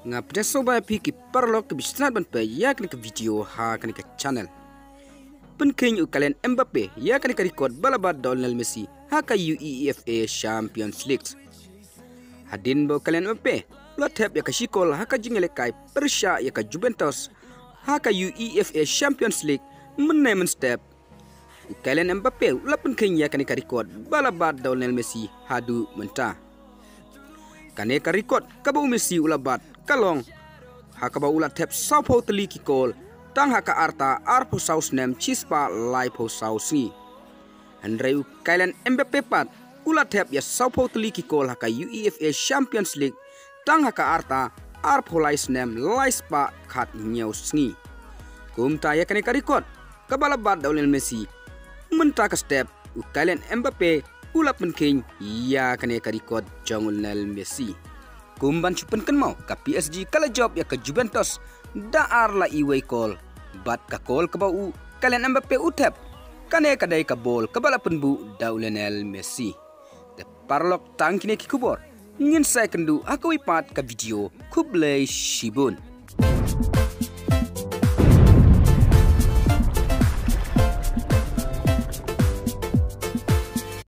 Ngap deso ba pi ki parlo ke bisnat ban pe ya ke video ha ke channel. Pynhkhein kalian Mbappe ya ke rekod balabat Lionel Messi ha ka UEFA Champions League. Hadin bo kalian Mbappe lo tap ya ka shikol ha ka jingele kai Persha ya ka Juventus ha ka UEFA Champions League men step. Kalian Mbappe lo Pynhkhein ya ke rekod balabat Lionel Messi hadu menta. Kane ka rekod ka ba Messi ulabat kalong hakaba ulat tep sapo teli kikol tang haka arta arpo saus nem chispa laipo sausi Andreu kailan Mbappe pat ulat tep ya sapo teli kikol haka UEFA Champions League tang haka arta arpo lais nem laispa khat nyausngi kumta ya kane karikot kabalabat Lionel Messi menta ka step kailan Mbappe ulat Pynhkhein ya kane karikot jong Lionel Messi kumban chupen kan mau ka PSG kala job ya ka Juventus da arla iway call bat ka call ka bau kalian Mbappe utep kane kadai ka bol ka bala penbu da Lionel Messi te parlok tangkine ki kubor ngin saya kendu aku ipat ka video kublai shibun.